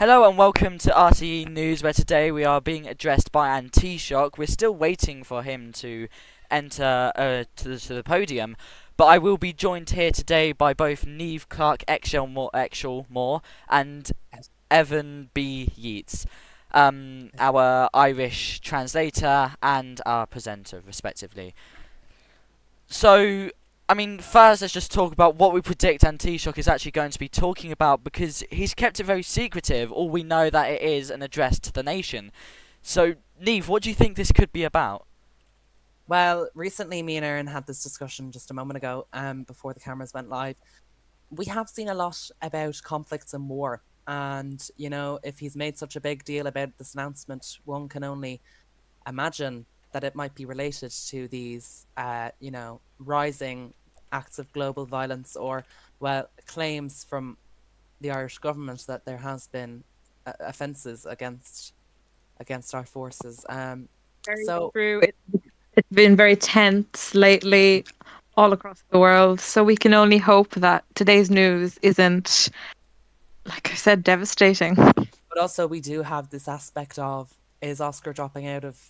Hello and welcome to RTE News, where today we are being addressed by Taoiseach. We're still waiting for him to enter to the podium, but I will be joined here today by both Neve Clark Exshall-Moore and Evan B. Yeats, our Irish translator and our presenter, respectively. So, first let's just talk about what we predict Taoiseach is actually going to be talking about, because he's kept it very secretive. All we know that it is an address to the nation. So, Neve, what do you think this could be about? Well, recently me and Erin had this discussion just a moment ago, before the cameras went live. We have seen a lot about conflicts and war. And, if he's made such a big deal about this announcement, one can only imagine that it might be related to these, rising acts of global violence or, well, claims from the Irish government that there has been offences against our forces. Very So true. It's been very tense lately all across the world. So we can only hope that today's news isn't, like I said, devastating. But also, we do have this aspect of, is Oscar dropping out of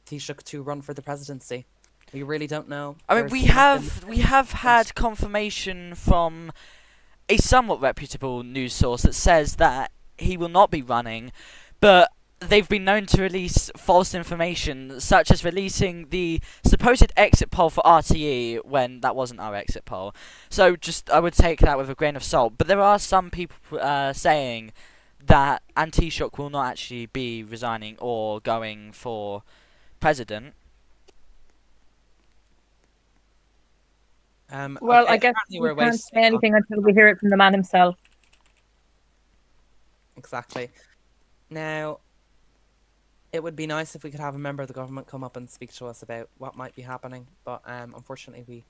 Taoiseach to run for the presidency? We really don't know. We have had confirmation from a somewhat reputable news source that says that he will not be running, but they've been known to release false information, such as releasing the supposed exit poll for RTE when that wasn't our exit poll. So I would take that with a grain of salt. But there are some people saying that Taoiseach will not actually be resigning or going for president. Well, I guess we can't say anything until we hear it from the man himself. Exactly. Now, it would be nice if we could have a member of the government come up and speak to us about what might be happening, but unfortunately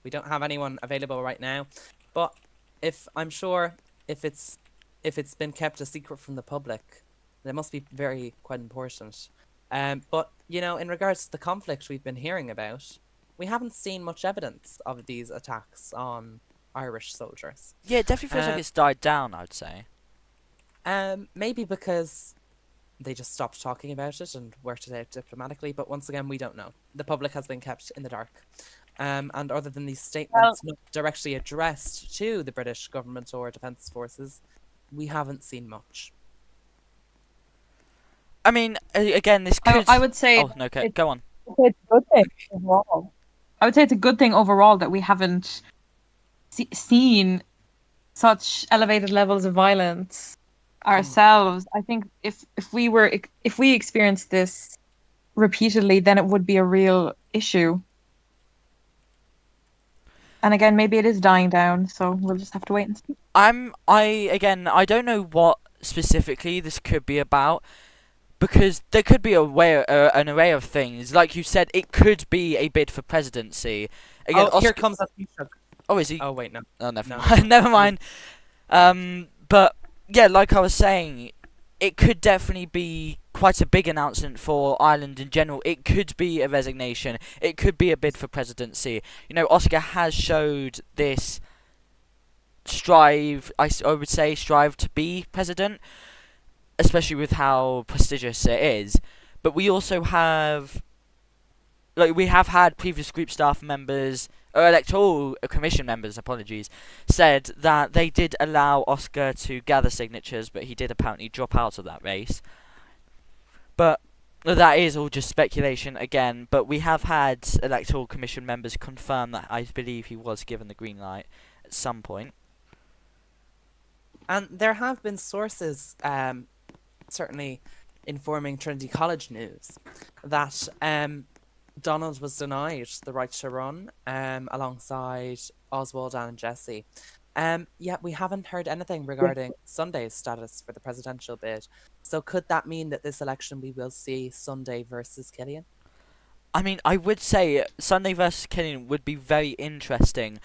we don't have anyone available right now. But I'm sure if it's been kept a secret from the public, that must be quite important. But in regards to the conflict we've been hearing about, we haven't seen much evidence of these attacks on Irish soldiers. Yeah, it definitely feels like it's died down, I would say. Maybe because they just stopped talking about it and worked it out diplomatically, but once again, we don't know. The public has been kept in the dark. And other than these statements not directly addressed to the British government or defence forces, we haven't seen much. Again, this could... I would say... Oh, no, okay, go on. It's a good thing overall. I would say it's a good thing overall that we haven't seen such elevated levels of violence ourselves. I think if we experienced this repeatedly, then it would be a real issue. And again, maybe it is dying down, so we'll just have to wait and see. I don't know what specifically this could be about, because there could be an array of things. Like you said, it could be a bid for presidency. Again, here comes Taoiseach. Oh, is he? Oh, wait, no. Oh, never mind. Never mind. But yeah, like I was saying, it could definitely be quite a big announcement for Ireland in general. It could be a resignation. It could be a bid for presidency. Oscar has showed this strive to be president, especially with how prestigious it is. But we also have, we have had previous group staff members, or electoral commission members, said that they did allow Oscar to gather signatures, but he did apparently drop out of that race. But that is all just speculation again, but we have had electoral commission members confirm that I believe he was given the green light at some point. And there have been sources, certainly informing Trinity College News, that Donald was denied the right to run alongside Oswald and Jesse. Yet we haven't heard anything regarding Sunday's status for the presidential bid. So could that mean that this election we will see Sunday versus Killian? I would say Sunday versus Killian would be very interesting.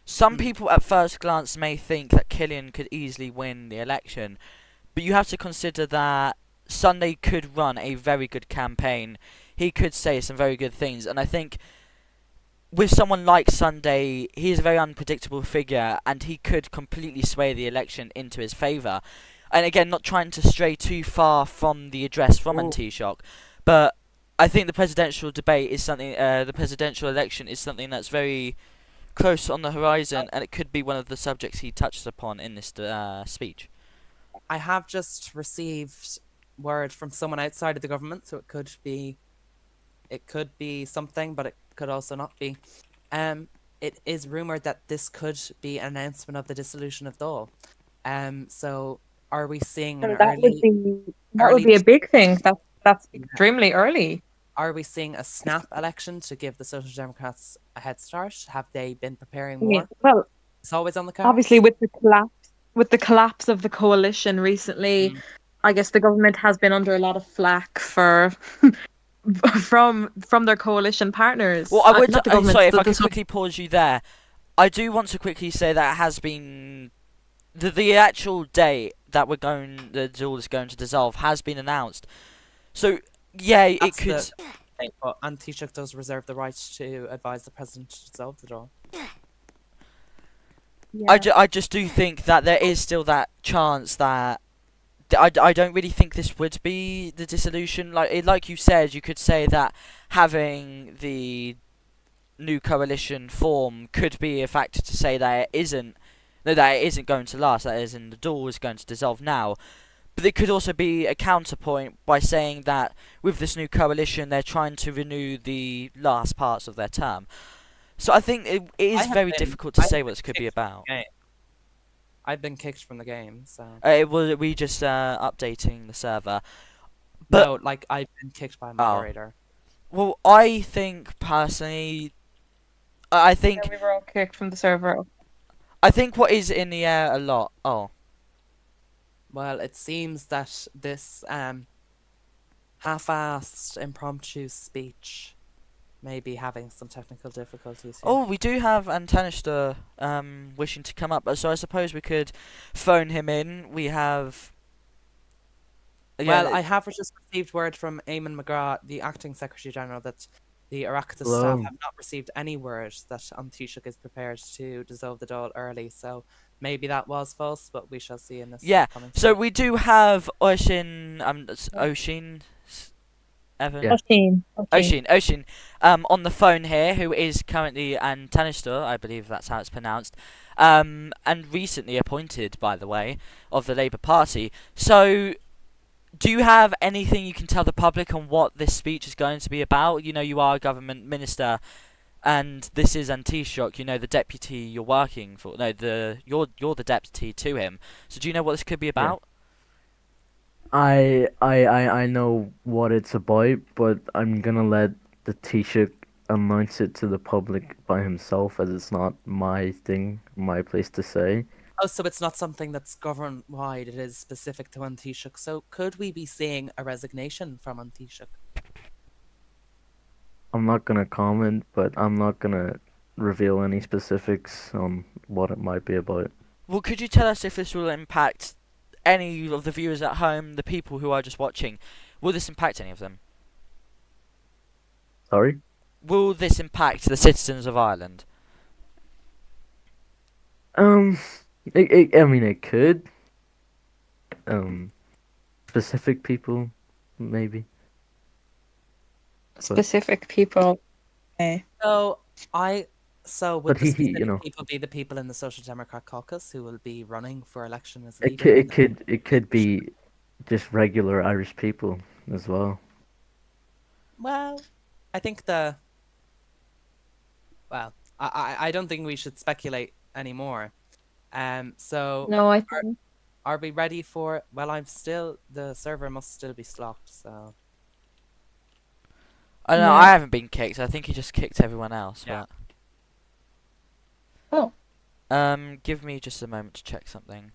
Some people at first glance may think that Killian could easily win the election, but you have to consider that Sunday could run a very good campaign. He could say some very good things, and I think with someone like Sunday, he is a very unpredictable figure, and he could completely sway the election into his favour. and again, not trying to stray too far from the address from Ooh. Taoiseach, but I think the presidential debate is something. The presidential election is something that's very close on the horizon, and it could be one of the subjects he touches upon in this speech. I have just received word from someone outside of the government, so it could be something, but it could also not be. It is rumored that this could be an announcement of the dissolution of Dáil. So are we seeing an And that would early, be early? a big thing. That's Yeah. extremely early. Are we seeing a snap election to give the Social Democrats a head start? Have they been preparing I mean, more? well, It's always on the cards. obviously with the collapse of the coalition recently, Mm. I guess the government has been under a lot of flack for from their coalition partners. Well, I would. Not the government. Sorry, if I The could quickly pause you there. I do want to quickly say that it has been the actual date that the duel is going to dissolve has been announced. So yeah, it That's could. the thing, but Taoiseach does reserve the right to advise the president to dissolve the Dáil. I just do think that there is still that chance that I don't really think this would be the dissolution. Like you said, you could say that having the new coalition form could be a factor to say that it isn't. No, that it isn't going to last. That is, and the duel is going to dissolve now. But it could also be a counterpoint by saying that with this new coalition, they're trying to renew the last parts of their term. So I think it is very difficult to say what this could be about. I've been kicked from the game, so. We just updating the server. But No, like I've been kicked by a moderator. Well, I think personally, I think we were all kicked from the server. I think what is in the air a lot. Oh, Well, it seems that this half-assed impromptu speech may be having some technical difficulties here. oh, we do have Antanister wishing to come up, so I suppose we could phone him in. We have. Well, I have just received word from Eamon McGrath, the acting Secretary General, that the Oireachtas staff have not received any word that Taoiseach is prepared to dissolve the Dáil early. So maybe that was false, but we shall see in this. Yeah. So we do have Oisín, Oisín, Evan. Yeah. Oisín, on the phone here, who is currently Antanister, I believe that's how it's pronounced, and recently appointed, by the way, of the Labour Party. So, do you have anything you can tell the public on what this speech is going to be about? You know, you are a government minister, and this is Taoiseach, you know, the deputy you're working for. No, you're the deputy to him. So, do you know what this could be about? I know what it's about, but I'm gonna let the Taoiseach announce it to the public by himself, as it's not my thing, my place to say. Oh, so it's not something that's government-wide, it is specific to Taoiseach. So could we be seeing a resignation from Taoiseach? I'm not gonna comment, but I'm not gonna reveal any specifics on what it might be about. Well, could you tell us if this will impact any of the viewers at home, the people who are just watching? Will this impact any of them? Sorry? Will this impact the citizens of Ireland? I mean, it could. Specific people, maybe. Specific people. Okay. So would But the he, specific you know, people be the people in the Social Democrat caucus who will be running for election as it leader? it could be just regular Irish people as well. Well, I think I don't think we should speculate anymore. So No, I think. are we ready for? Well, the server must still be slocked. So I know Yeah. I haven't been kicked. I think he just kicked everyone else. Yeah. Oh. But give me just a moment to check something.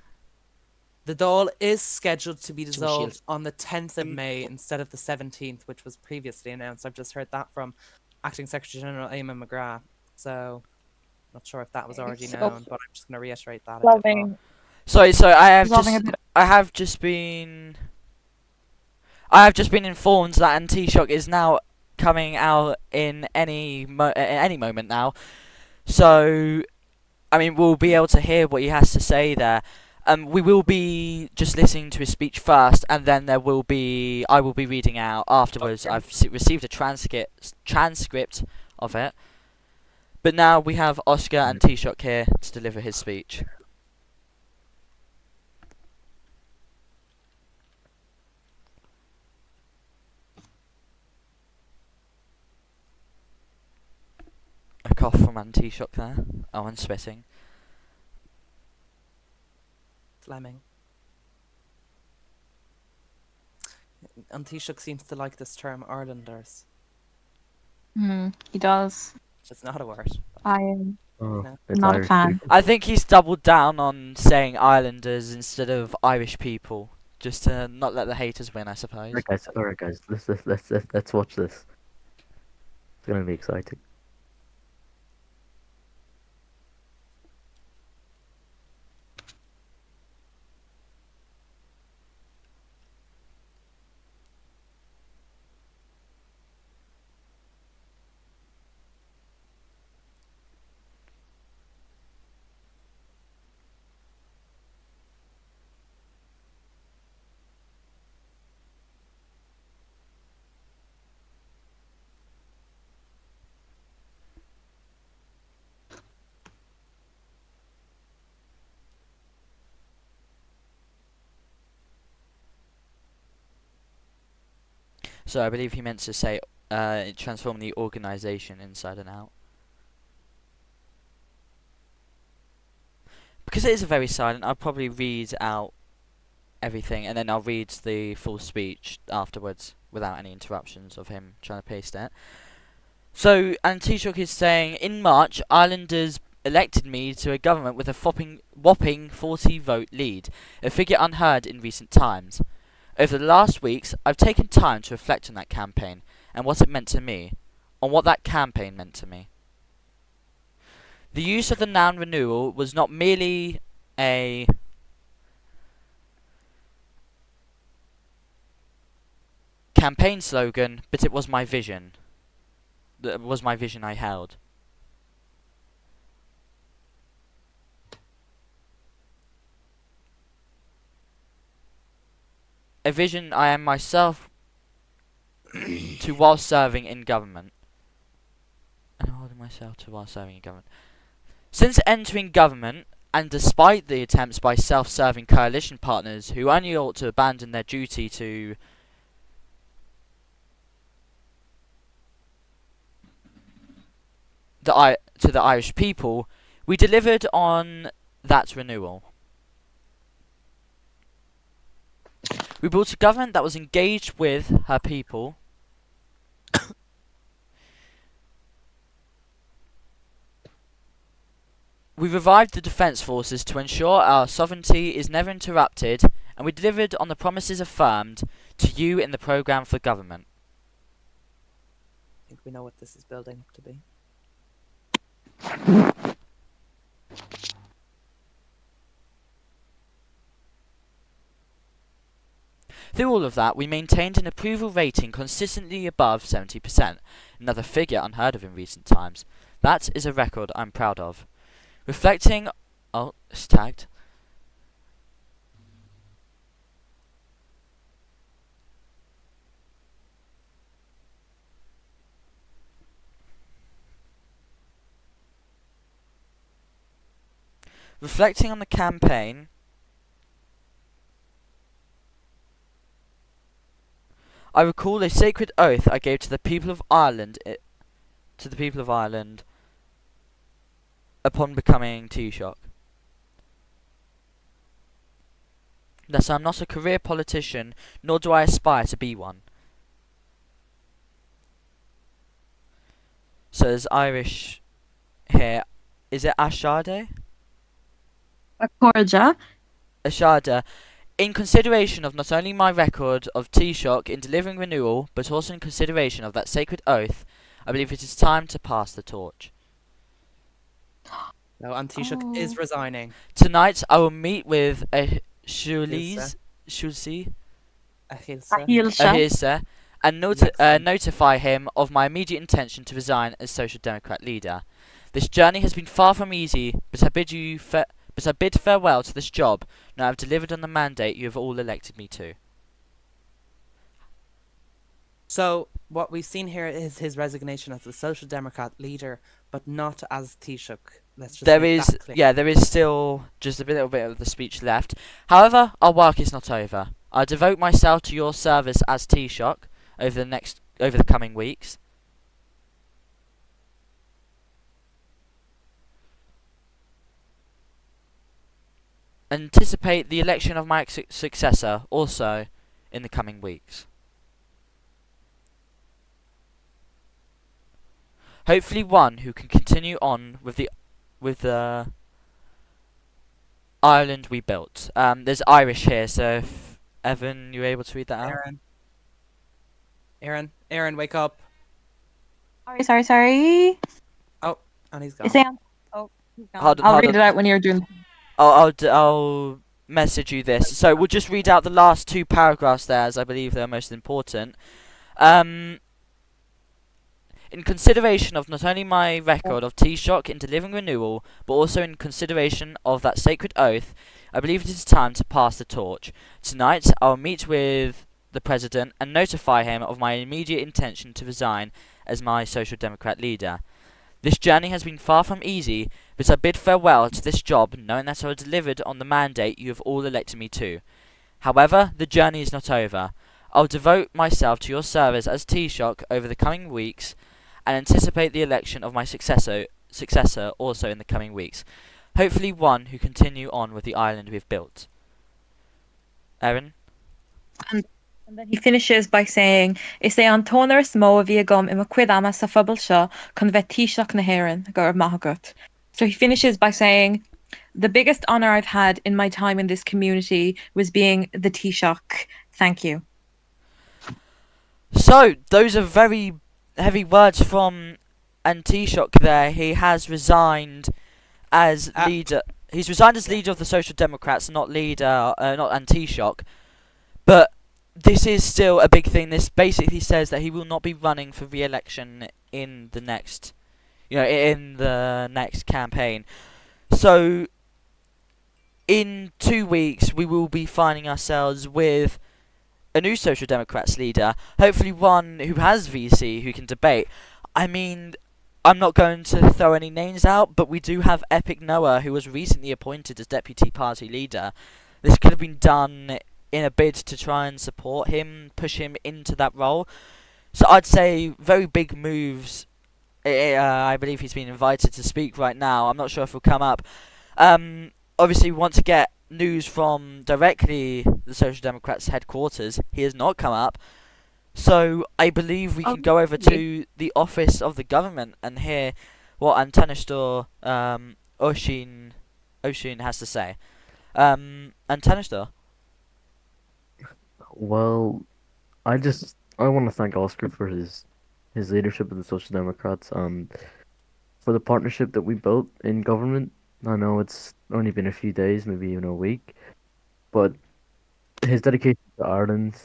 the Dáil is scheduled to be shield. dissolved on the 10th of May instead of the 17th, which was previously announced. I've just heard that from Acting Secretary General Eamon McGrath. So not sure if that was already So- known, but I'm just going to reiterate that. Loving. Sorry, I Resolving a bit- have just been informed that Taoiseach is now coming out in any moment now. So, I mean, we'll be able to hear what he has to say there. We will be just listening to his speech first, and then I will be reading out afterwards. Okay. I've received a transcript of it. But now we have Oscar and Taoiseach here to deliver his speech. A cough from Taoiseach there. Oh, and spitting. Fleming. And Taoiseach seems to like this term Irelanders. He does. It's not a word. I am Oh, No. it's not a Irish fan. people. I think he's doubled down on saying Islanders instead of Irish people, just to not let the haters win, I suppose. Alright, guys. Let's watch this. It's gonna be exciting. So I believe he meant to say transform the organisation inside and out. Because it is very silent, I'll probably read out everything, and then I'll read the full speech afterwards without any interruptions of him trying to paste it. So, and Taoiseach is saying, in March, Islanders elected me to a government with a whopping 40-vote lead, a figure unheard in recent times. Over the last weeks, I've taken time to reflect on that campaign and what it meant to me, on what that campaign meant to me. The use of the noun renewal was not merely a campaign slogan, but it was my vision. That was my vision I held. A vision I am myself to while serving in government. And holding myself to while serving in government. Since entering government, and despite the attempts by self-serving coalition partners who only ought to abandon their duty to the Irish people, we delivered on that renewal. We brought a government that was engaged with her people. We revived the defence forces to ensure our sovereignty is never interrupted, and we delivered on the promises affirmed to you in the programme for government. I think we know what this is building up to be. Through all of that, we maintained an approval rating consistently above 70%, another figure unheard of in recent times. That is a record I'm proud of. Reflecting... Oh, it's tagged. Reflecting on the campaign... I recall a sacred oath I gave to the people of Ireland upon becoming Taoiseach. That I am not a career politician, nor do I aspire to be one. So there's Irish here. Is it Ashade? Accordia. Ashada. In consideration of not only my record of Taoiseach in delivering renewal, but also in consideration of that sacred oath, I believe it is time to pass the torch. No, and Taoiseach is resigning. Tonight I will meet with a Shulsi Ahilsa. and notify him of my immediate intention to resign as Social Democrat leader. This journey has been far from easy, but I bid farewell to this job, and I have delivered on the mandate you have all elected me to. So what we've seen here is his resignation as the Social Democrat leader, but not as Taoiseach. Let's just There make is, that clear. yeah, there is still just a little bit of the speech left. However, our work is not over. I devote myself to your service as Taoiseach over the coming weeks. Anticipate the election of my successor also in the coming weeks. Hopefully one who can continue on with the Ireland we built. There's Irish here, so if Evan, you're able to read that out. Aaron, wake up. Sorry. Oh, and he's gone. Is he on? Oh, he's gone. Hold on, I'll hold read on. it out when you're doing. I'll message you this. So we'll just read out the last two paragraphs there, as I believe they're most important. In consideration of not only my record of Taoiseach in delivering renewal, but also in consideration of that sacred oath, I believe it is time to pass the torch. Tonight, I will meet with the President and notify him of my immediate intention to resign as my Social Democrat leader. This journey has been far from easy, but I bid farewell to this job knowing that I have delivered on the mandate you have all elected me to. However, the journey is not over. I'll devote myself to your service as Taoiseach over the coming weeks and anticipate the election of my successor also in the coming weeks. Hopefully one who continue on with the Ireland we've built. Erin? And then he finishes by saying, Is é an tónar smó a bhí agam I cuid ama sa phobal seo chun bheith Taoiseach na hÉireann go raibh maith agat. So he finishes by saying, the biggest honour I've had in my time in this community was being the Taoiseach. Thank you. So, those are very heavy words from an Taoiseach there. He has resigned as leader. He's resigned as leader of the Social Democrats, not an Taoiseach. But this is still a big thing. This basically says that he will not be running for re-election in the next, in the next campaign. So, in 2 weeks, we will be finding ourselves with a new Social Democrats leader, hopefully one who has VC, who can debate. I mean, I'm not going to throw any names out, but we do have Epic Noah, who was recently appointed as Deputy Party Leader. This could have been done in a bid to try and support him, push him into that role. So I'd say very big moves. I believe he's been invited to speak right now. I'm not sure if he'll come up. Obviously, we want to get news from directly the Social Democrats headquarters. He has not come up. So I believe we can go over to the office of the government and hear what Antanistor Oshin has to say. Antanistor? Well, I want to thank Oscar for his leadership of the Social Democrats and for the partnership that we built in government. I know it's only been a few days, maybe even a week, but his dedication to Ireland,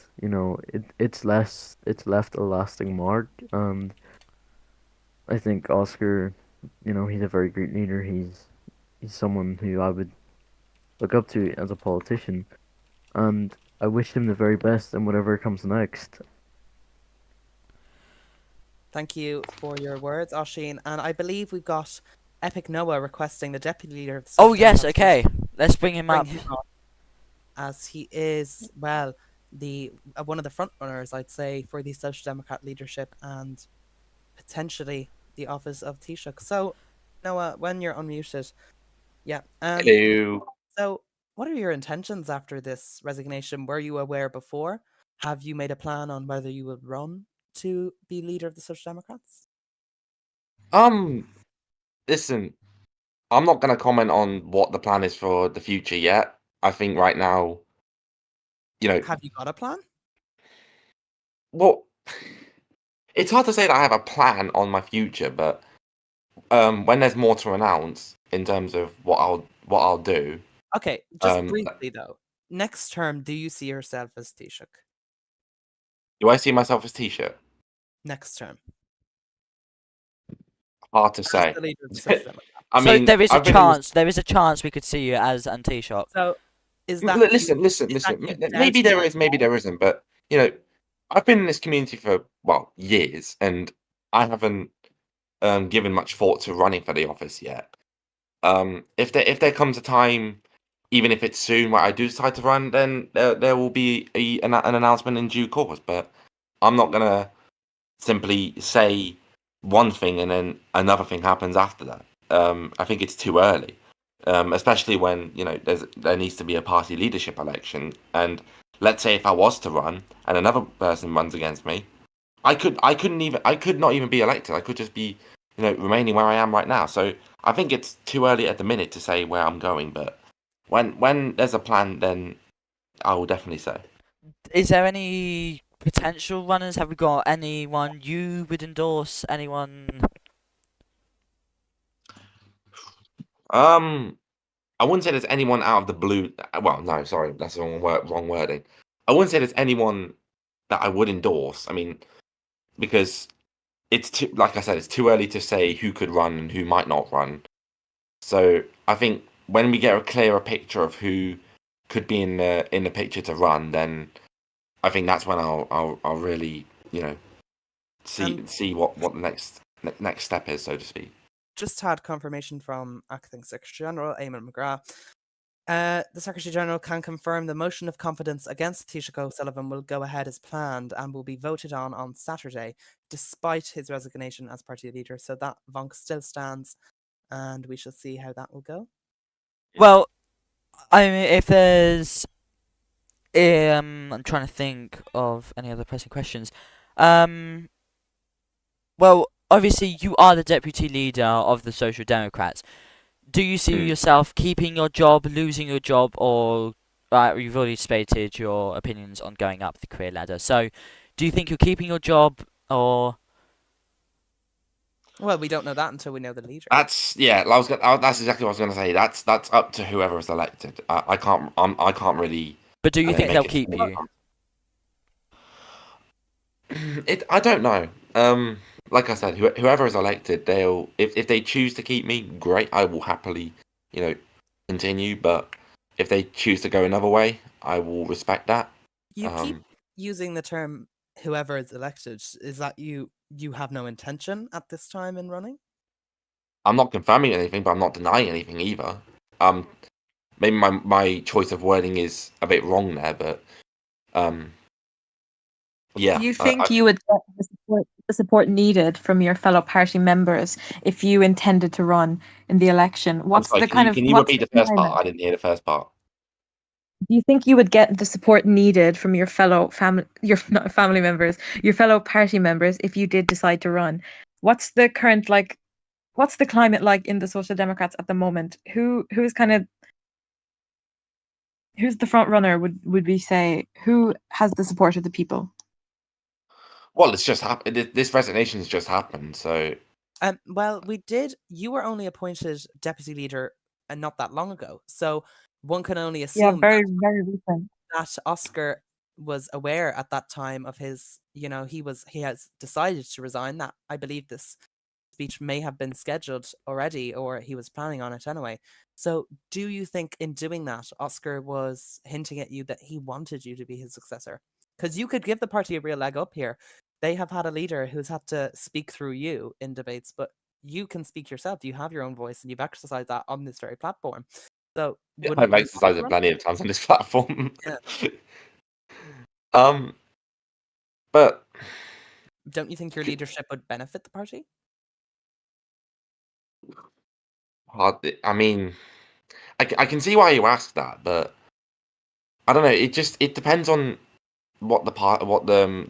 it's left a lasting mark, and I think Oscar, he's a very great leader. He's someone who I would look up to as a politician, and I wish him the very best in whatever comes next. Thank you for your words, Oshin. And I believe we've got Epic Noah requesting the deputy leader of the Social Yes, Democrats okay. Let's bring him up. on, as he is, the one of the front runners, I'd say, for the Social Democrat leadership and potentially the office of Taoiseach. So, Noah, when you're unmuted, yeah. Hello. So, what are your intentions after this resignation? Were you aware before? Have you made a plan on whether you will run to be leader of the Social Democrats? Listen, I'm not gonna comment on what the plan is for the future yet. I think right now, Have you got a plan? well, it's hard to say that I have a plan on my future, but when there's more to announce in terms of what I'll do. Okay, just briefly though. Next term, do you see yourself as Taoiseach? Do I see myself as Taoiseach? Next term. Hard to As say. the leader of the Social Democrats. I So mean, there is a I've been in this- chance. There is a chance we could see you as an Taoiseach. So Is that Listen, you maybe doubting there is, maybe there isn't, but you know, I've been in this community for years, and I haven't given much thought to running for the office yet. If there comes a time, even if it's soon, where I do decide to run, then there will be an announcement in due course. But I'm not gonna simply say one thing and then another thing happens after that. I think it's too early, especially when there needs to be a party leadership election. And let's say if I was to run and another person runs against me, I could not even be elected. I could just be remaining where I am right now. So I think it's too early at the minute to say where I'm going. But when there's a plan, then I will definitely say. Is there any potential runners? Have we got anyone you would endorse? Anyone? I wouldn't say there's anyone out of the blue. Well, no, sorry, that's the wrong wording. I wouldn't say there's anyone that I would endorse. I mean, because it's too, like I said, it's too early to say who could run and who might not run. So I think when we get a clearer picture of who could be in the picture to run, then I think that's when I'll really see what the next step is, so to speak. just had confirmation from Acting Secretary General Eamon McGrath. The Secretary General can confirm the motion of confidence against Taoiseach O'Sullivan will go ahead as planned and will be voted on Saturday, despite his resignation as party leader. So that vonk still stands, and we shall see how that will go. Well, I mean, if there's, I'm trying to think of any other pressing questions. Well, obviously you are the deputy leader of the Social Democrats. Do you see yourself keeping your job, losing your job, or you've already stated your opinions on going up the career ladder? So, do you think you're keeping your job, or? Well, we don't know that until we know the leader. That's that's exactly what I was going to say. That's up to whoever is elected. I can't really. But do you think they'll make keep you? I don't know. Like I said, whoever is elected, they'll if they choose to keep me, great. I will happily, continue. But if they choose to go another way, I will respect that. You keep using the term "whoever is elected." Is that you have no intention at this time in running? I'm not confirming anything, but I'm not denying anything either. Maybe my choice of wording is a bit wrong there, but yeah. Do you think you would get the support needed from your fellow party members if you intended to run in the election? I'm sorry, can you repeat the first part? I didn't hear the first part. Do you think you would get the support needed from your fellow not family members, your fellow party members, if you did decide to run? What's the current what's the climate like in the Social Democrats at the moment? Who's the front runner, would we say? Who has the support of the people? Well, it's just happened. This resignation has just happened, so. Well, you were only appointed deputy leader not that long ago, so one can only assume very recent. that Oscar was aware at that time of his, he has decided to resign. That I believe this speech may have been scheduled already, or he was planning on it anyway. So do you think in doing that, Oscar was hinting at you that he wanted you to be his successor? Because you could give the party a real leg up here. They have had a leader who's had to speak through you in debates, but you can speak yourself. You have your own voice, and you've exercised that on this very platform. So I've exercised it plenty of times on this platform. Yeah. But don't you think your leadership would benefit the party? I mean, I can see why you ask that, but I don't know. It depends on what the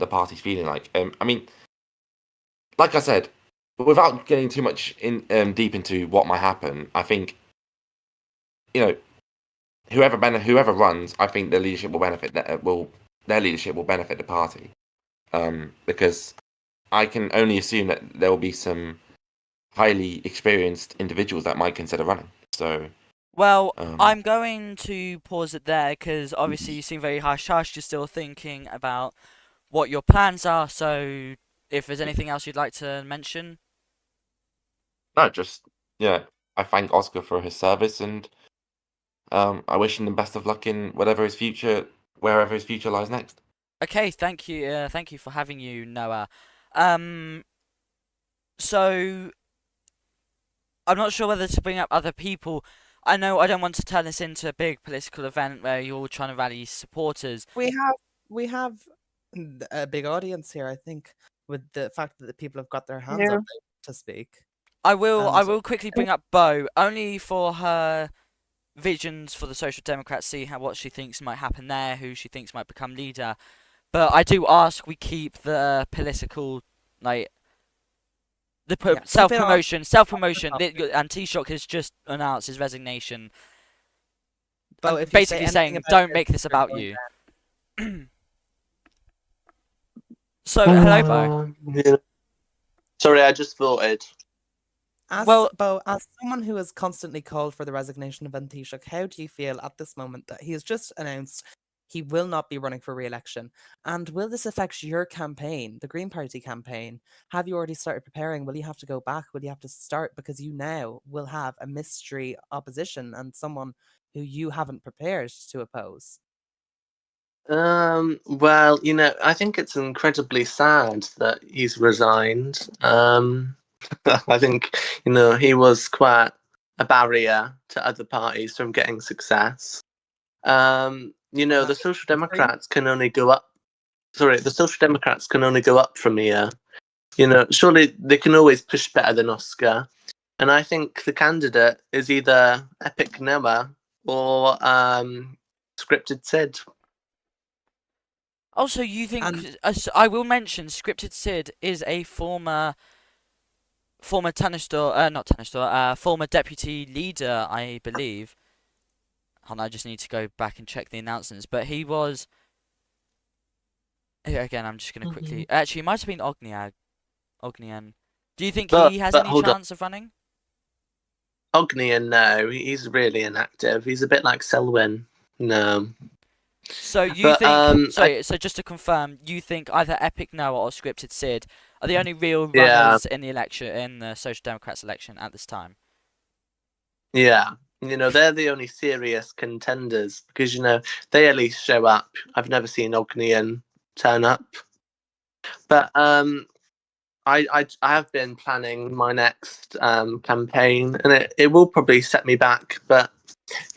party's feeling like. I mean, like I said, without getting too much deep into what might happen, I think whoever runs, I think their leadership will benefit. Their leadership will benefit the party, because I can only assume that there will be some highly experienced individuals that might consider running. So. Well, I'm going to pause it there because obviously you seem very hush-hush. You're still thinking about what your plans are. So, if there's anything else you'd like to mention, No, just I thank Oscar for his service, and I wish him the best of luck in wherever his future lies next. Okay, thank you. Thank you for having you, Noah. So I'm not sure whether to bring up other people. I know I don't want to turn this into a big political event where you're all trying to rally supporters. We have a big audience here, I think, with the fact that the people have got their hands Yeah. up to speak. I will And will quickly bring up Bo, only for her visions for the Social Democrats, see what she thinks might happen there, who she thinks might become leader. But I do ask we keep the political, like, the Yeah, keep it self-promotion, top. and Taoiseach has just announced his resignation, Bo, and if you say basically anything saying, about don't this, make this you're about going you. down. So, hello, Bo. Yeah. Sorry, I just voted. Well, Bo, as someone who has constantly called for the resignation of Taoiseach, how do you feel at this moment that he has just announced he will not be running for re-election? And will this affect your campaign, the Green Party campaign? Have you already started preparing? Will you have to go back? Will you have to start? Because you now will have a mystery opposition and someone who you haven't prepared to oppose. Well, I think it's incredibly sad that he's resigned. I think, he was quite a barrier to other parties from getting success. The Social Democrats can only go up. Sorry, the Social Democrats can only go up from here. Surely they can always push better than Oscar. And I think the candidate is either Epic Noah or Scripted Sid. also, you think And I will mention Scripted Sid is a former Tanistor, not Tanistor, former deputy leader, I believe. And I just need to go back and check the announcements, but he was. Here again, I'm just gonna quickly. Actually, it might have been Ognian. Do you think he has any hold on. chance of running? Ognian, no, he's really inactive. He's a bit like Selwyn. No. So you But, think? Sorry. So just to confirm, you think either Epic Noah or Scripted Sid are the only real Yeah. runners in the election, in the Social Democrats election at this time? Yeah. They're the only serious contenders because, they at least show up. I've never seen Ognian turn up. But I have been planning my next campaign, and it will probably set me back, but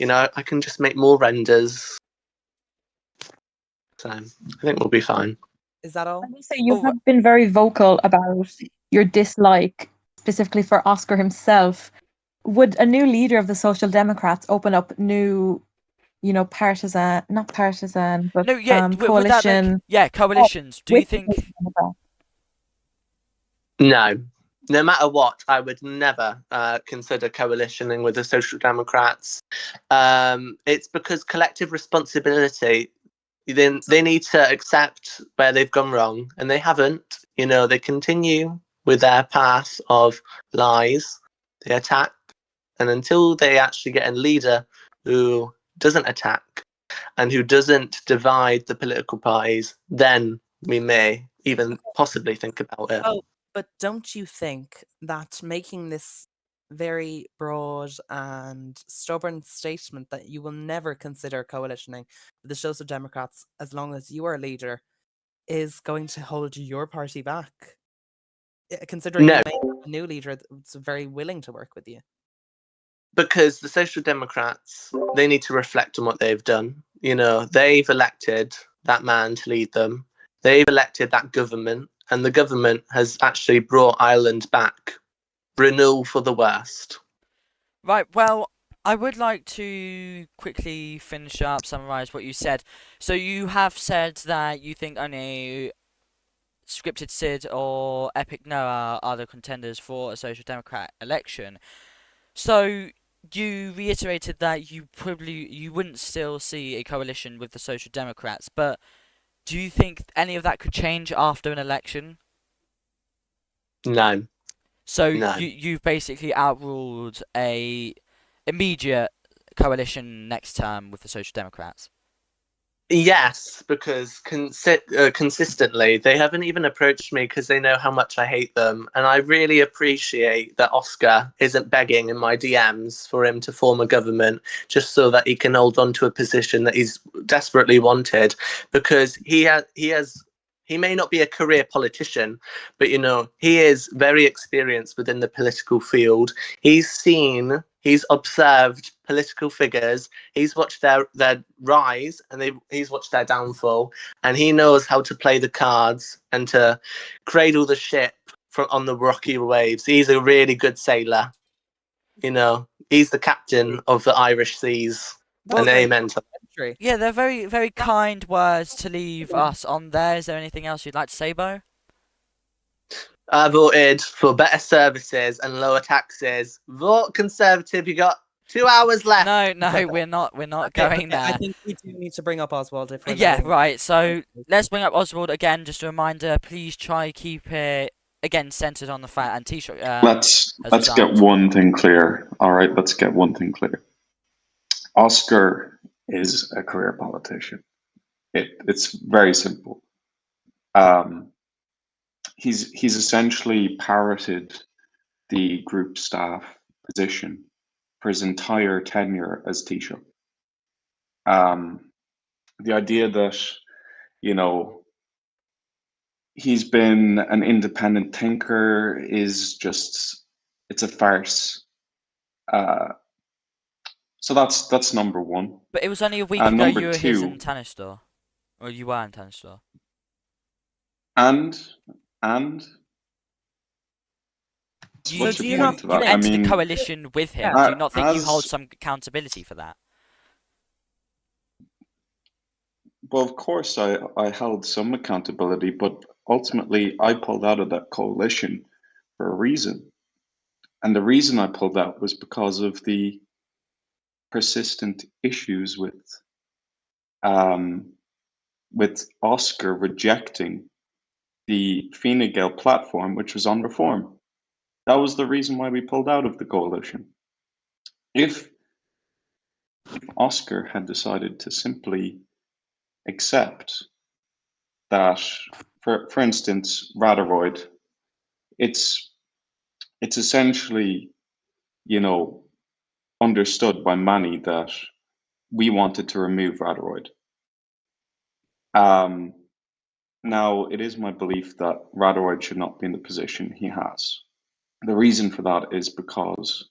I can just make more renders, so I think we'll be fine. is that all? I will say you Oh, have been very vocal about your dislike, specifically for Oscar himself. Would a new leader of the Social Democrats open up new, not partisan, but no, yeah. Would that coalition? coalitions? Do you with the think? Social Democrats? No matter what, I would never consider coalitioning with the Social Democrats. It's because collective responsibility. They need to accept where they've gone wrong, and they haven't. They continue with their path of lies. They attack, and until they actually get a leader who doesn't attack and who doesn't divide the political parties, then we may even possibly think about it. Oh, but don't you think that making this very broad and stubborn statement that you will never consider coalitioning with the Social Democrats as long as you are leader is going to hold your party back? Considering No, you may have a new leader that's very willing to work with you. because the Social Democrats, they need to reflect on what they've done. They've elected that man to lead them. They've elected that government, and the government has actually brought Ireland back. Renewal for the worst. Right. Well, I would like to quickly finish up, summarize what you said. So you have said that you think only Scripted Sid or Epic Noah are the contenders for a Social Democrat election. So you reiterated that you wouldn't still see a coalition with the Social Democrats, but do you think any of that could change after an election? No. So No. you've basically outruled a immediate coalition next term with the Social Democrats. Yes, because consistently they haven't even approached me because they know how much I hate them, and I really appreciate that Oscar isn't begging in my DMs for him to form a government just so that he can hold on to a position that he's desperately wanted, because he may not be a career politician, but he is very experienced within the political field. He's observed political figures. He's watched their rise, and he's watched their downfall, and he knows how to play the cards and to cradle the ship on the rocky waves. He's a really good sailor. He's the captain of the Irish seas. That's And very amen to complimentary. Yeah, they're very, very kind words to leave us on there. Is there anything else you'd like to say, Bo? I voted for better services and lower taxes. Vote Conservative. You got 2 hours left. No, we're not. We're not Okay, going I there. think we do need to bring up Oswald if we're Yeah, letting- right. So let's bring up Oswald again. Just a reminder, please try keep it again centered on the fact and Taoiseach. Let's has get resigned. one thing clear. All right, let's get one thing clear. Oscar is a career politician. It's very simple. He's essentially parroted the group staff position for his entire tenure as Taoiseach. The idea that, he's been an independent thinker is just, it's a farce. So that's number one. But it was only a week ago number you were his in two, Taoiseach, or you were in Taoiseach. and You, what's do your you point not- to you that? entered I a mean, coalition with him. Yeah. Do you not think you hold As- some accountability for that? well, of course, I held some accountability, but ultimately I pulled out of that coalition for a reason. And the reason I pulled out was because of the persistent issues with Oscar rejecting the Fine Gael platform, which was on reform. That was the reason why we pulled out of the coalition. If Oscar had decided to simply accept that, for instance, Radaroid, it's essentially, understood by many that we wanted to remove Radaroid. Now, it is my belief that Radaroid should not be in the position he has. The reason for that is because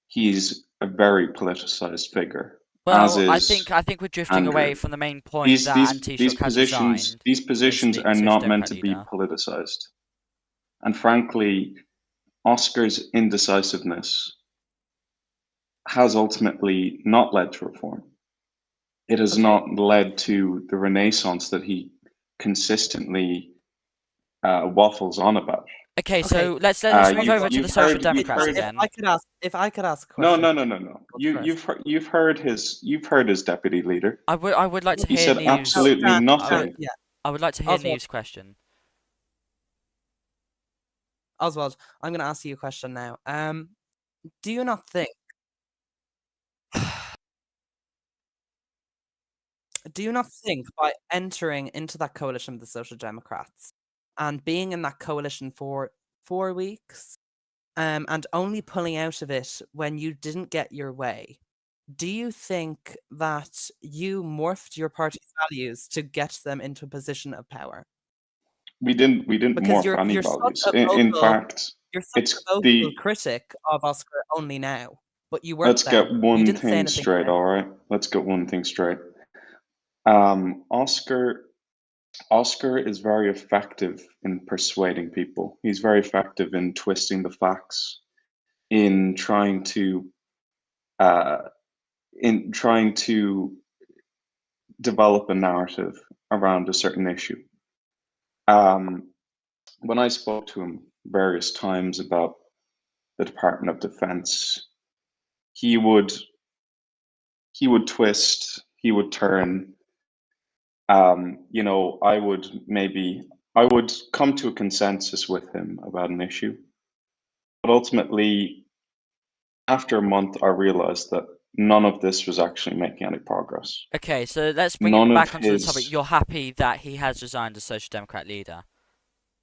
he's a very politicized figure. As Well, is I think we're drifting away Andrew. from the main point These that these Taoiseach these has positions resigned. these positions being are Social not meant Democrat to be leader. politicized. And frankly, Oscar's indecisiveness has ultimately not led to reform. It has Okay. not led to the renaissance that he consistently waffles on about. Okay, Okay. so let's move over to you've the Social heard- Democrats you've heard- again. If I could ask a No, question. no. You've heard his deputy leader. I would like to He hear said Neve's. absolutely Dan, nothing. yeah, I would like to hear Oswald. Neve's question. Oswald, I'm going to ask you a question now. Do you not think? Do you not think by entering into that coalition with the Social Democrats and being in that coalition for 4 weeks, and only pulling out of it when you didn't get your way, do you think that you morphed your party's values to get them into a position of power? We didn't Because morph any you're values. such a In vocal, fact, you're such it's a vocal the critic of Oscar only now, but you weren't let's then. get You one didn't say thing anything straight, then. all right? Let's get one thing straight. Oscar is very effective in persuading people. He's very effective in twisting the facts, in trying to uh, develop a narrative around a certain issue. When I spoke to him various times about the Department of Defense, he would twist, he would turn. I would come to a consensus with him about an issue, but ultimately, after a month, I realized that none of this was actually making any progress. Okay, so let's bring None it of back onto the topic. his You're happy that he has resigned as Social Democrat leader?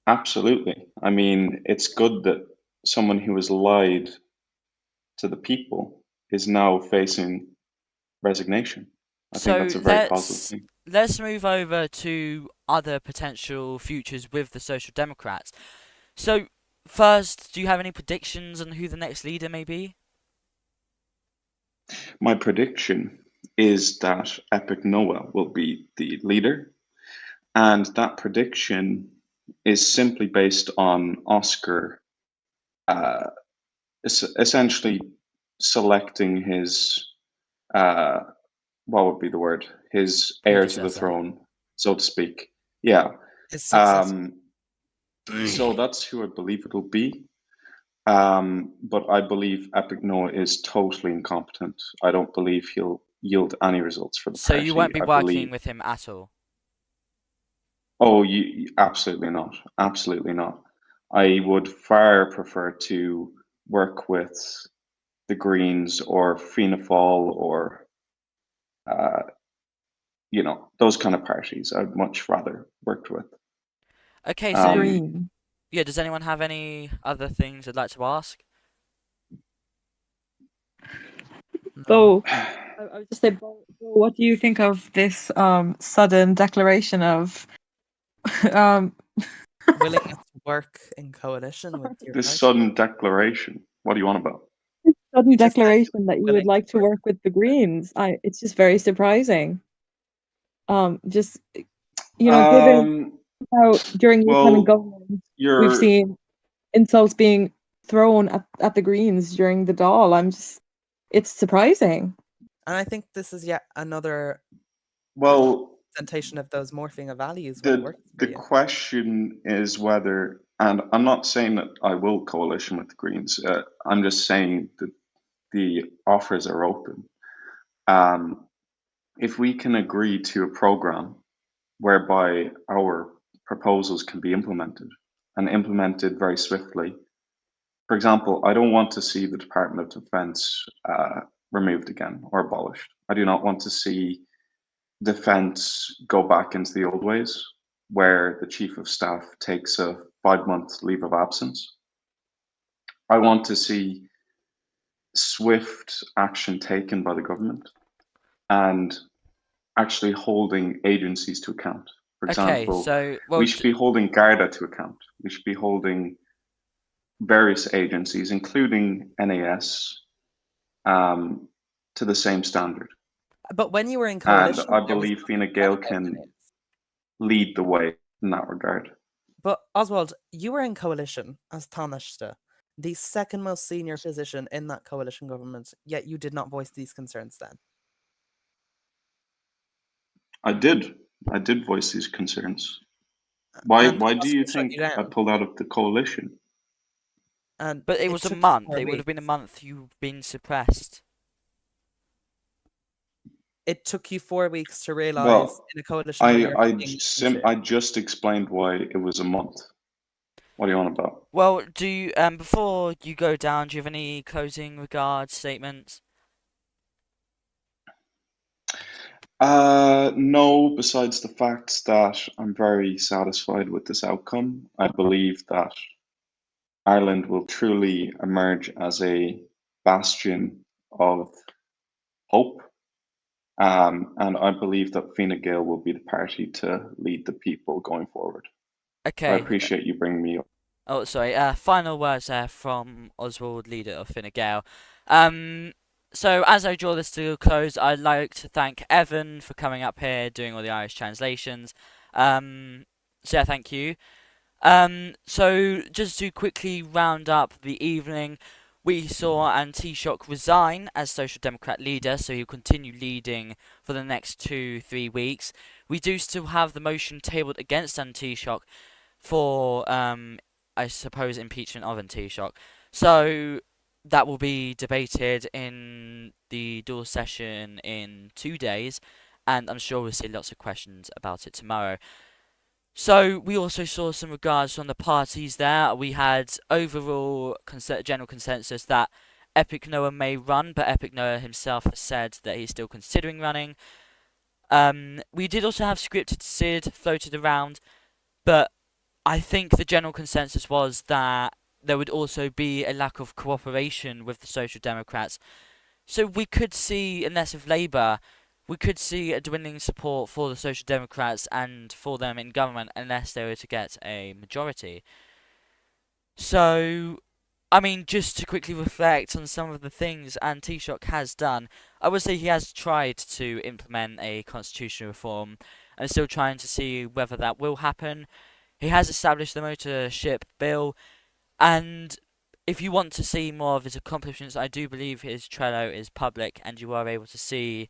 Absolutely. I mean, it's good that someone who has lied to the people is now facing resignation. I think So that's a very positive thing. let's move over to other potential futures with the Social Democrats. So first, do you have any predictions on who the next leader may be? My prediction is that Epic Noah will be the leader, and that prediction is simply based on Oscar uh, essentially selecting his what would be the word? His heir to the Predecessor. throne, so to speak. Yeah. His successor. So that's who I believe it'll be. But I believe Epic Noah is totally incompetent. I don't believe he'll yield any results for the So party. you won't be I working believe. with him at all? Oh, absolutely not. Absolutely not. I would far prefer to work with the Greens or Fianna Fáil or uh, those kind of parties. I'd much rather worked with. Okay, so Green. yeah, does anyone have any other things they'd like to ask? So I would just say, Bo, what do you think of this sudden declaration of Willingness to work in coalition with your This party. sudden declaration. What do you want about? sudden You just said declaration that you would willing like to to work. work with the Greens? It's just very surprising. Just given how during your time in Well, government we've you're seen insults being thrown at the Greens during the Dáil. It's surprising. And I think this is yet another well. presentation of those morphing of values when it works for The you. question is whether, and I'm not saying that I will coalition with the Greens. I'm just saying that the offers are open. If we can agree to a program whereby our proposals can be implemented and implemented very swiftly. For example, I don't want to see the Department of Defense removed again or abolished. I do not want to see defense go back into the old ways where the chief of staff takes a 5-month leave of absence. I want to see swift action taken by the government and actually holding agencies to account. For Okay, example, so we should be holding Garda to account. We should be holding various agencies, including NAS, to the same standard. But when you were in And coalition, I there was believe Fine nothing Gael said about can NAS. lead the way in that regard. But Oswald, you were in coalition as Taoiseach, the second most senior position in that coalition government, yet you did not voice these concerns then. I did voice these concerns. Why And do you Oscar shut think you I down. pulled out of the coalition? And but it was a took you month. 4 It would have been a weeks. month you've been suppressed. It took you 4 weeks to realise Well, in a coalition where you're not being listened to. I just explained why it was a month. What do you want about? Well, do you before you go down, do you have any closing regards statements? No, besides the fact that I'm very satisfied with this outcome. I believe that Ireland will truly emerge as a bastion of hope. And I believe that Fine Gael will be the party to lead the people going forward. I Okay. appreciate you bringing me up. Oh, sorry. Final words there from Oswald, leader of Fine Gael. So as I draw this to a close, I'd like to thank Evan for coming up here, doing all the Irish translations. So yeah, thank you. So just to quickly round up the evening, we saw Taoiseach resign as Social Democrat leader, so he'll continue leading for the next 2-3 weeks. We do still have the motion tabled against Taoiseach for, I suppose, impeachment of Taoiseach. So that will be debated in the dual session in 2 days, and I'm sure we'll see lots of questions about it tomorrow. So we also saw some regards from the parties there. We had overall general consensus that Epic Noah may run, but Epic Noah himself has said that he's still considering running. We did also have scripted Sid floated around, but I think the general consensus was that there would also be a lack of cooperation with the Social Democrats. So we could see, unless of Labour, we could see a dwindling support for the Social Democrats and for them in government unless they were to get a majority. So, I mean, just to quickly reflect on some of the things Taoiseach has done, I would say he has tried to implement a constitutional reform and still trying to see whether that will happen. He has established the motorship bill, and if you want to see more of his accomplishments, I do believe his Trello is public and you are able to see,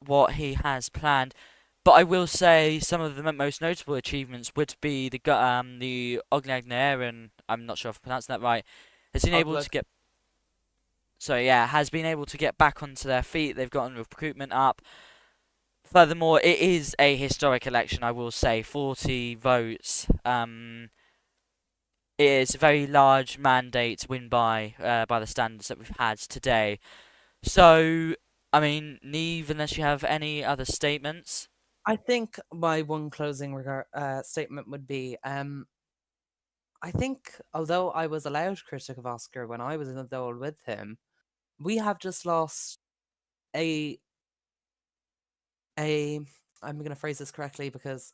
what he has planned. But I will say some of the most notable achievements would be the Ognagnaeran, I'm not sure if I'm pronouncing that right, has been able to Ogleg. get has been able to get back onto their feet. They've gotten recruitment up. Furthermore, it is a historic election, I will say. 40 votes. It is a very large mandate to win by the standards that we've had today. So, I mean, Neve, unless you have any other statements. I think my one closing statement would be I think although I was a loud critic of Oscar when I was in the Dole with him, we have just lost a I'm going to phrase this correctly because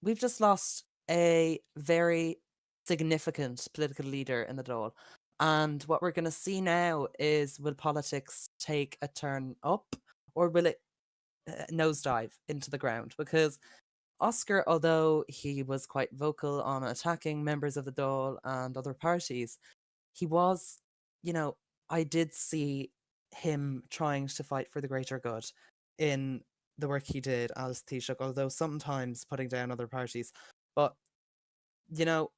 we've just lost a very significant political leader in the Dole. And what we're going to see now is, will politics take a turn up or will it nosedive into the ground? Because Oscar, although he was quite vocal on attacking members of the Dole and other parties, he was, I did see him trying to fight for the greater good in the work he did as Taoiseach, although sometimes putting down other parties. But,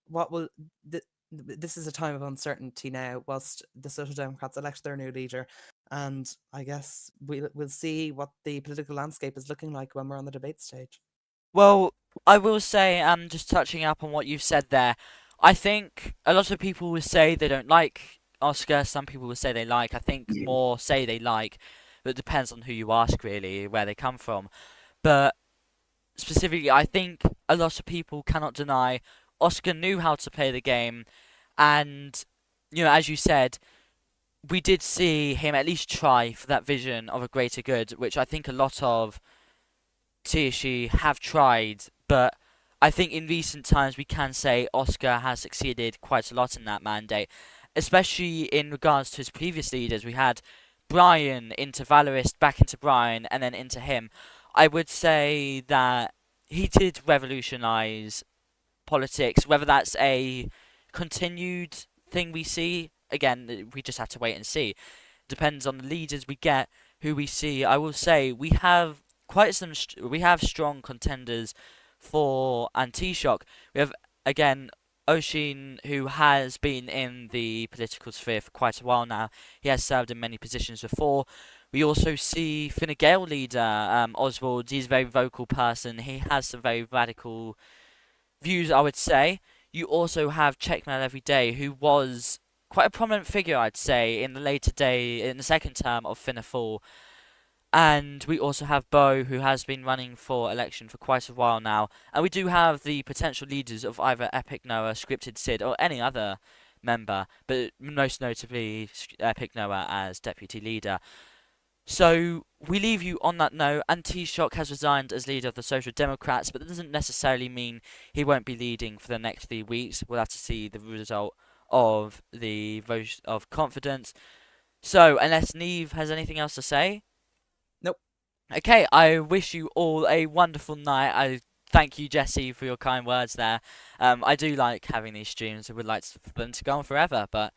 what will. This is a time of uncertainty now, whilst the Social Democrats elect their new leader. And I guess we'll see what the political landscape is looking like when we're on the debate stage. Well, I will say, just touching up on what you've said there, I think a lot of people will say they don't like Oscar, some people will say they like. I think more say they like, but it depends on who you ask, really, where they come from. But specifically, I think a lot of people cannot deny Oscar knew how to play the game, and, as you said, we did see him at least try for that vision of a greater good, which I think a lot of Taoiseach have tried, but I think in recent times we can say Oscar has succeeded quite a lot in that mandate, especially in regards to his previous leaders. We had Brian into Valorist, back into Brian, and then into him. I would say that he did revolutionise politics. Whether that's a continued thing we see, again, we just have to wait and see. Depends on the leaders we get, who we see. I will say we have we have strong contenders for Taoiseach. We have, again, Oshin, who has been in the political sphere for quite a while now. He has served in many positions before. We also see Fine Gael leader Oswald. He's a very vocal person. He has some very radical views, I would say. You also have Checkmail Every Day, who was quite a prominent figure, I'd say, in the second term of Fianna Fáil. And we also have Bo, who has been running for election for quite a while now. And we do have the potential leaders of either Epic Noah, Scripted Sid, or any other member, but most notably Epic Noah as deputy leader. So we leave you on that note. Taoiseach has resigned as leader of the Social Democrats, but that doesn't necessarily mean he won't be leading for the next 3 weeks. We'll have to see the result of the vote of confidence. So, unless Neve has anything else to say? Nope. Okay, I wish you all a wonderful night. I thank you, Jesse, for your kind words there. I do like having these streams. I would like for them to go on forever, but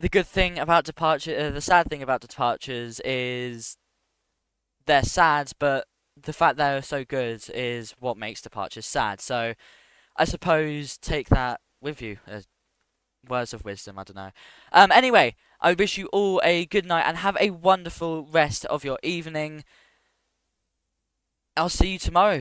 the good thing about the sad thing about departures is they're sad, but the fact they're so good is what makes departures sad. So I suppose take that with you as words of wisdom. I don't know. Anyway, I wish you all a good night and have a wonderful rest of your evening. I'll see you tomorrow.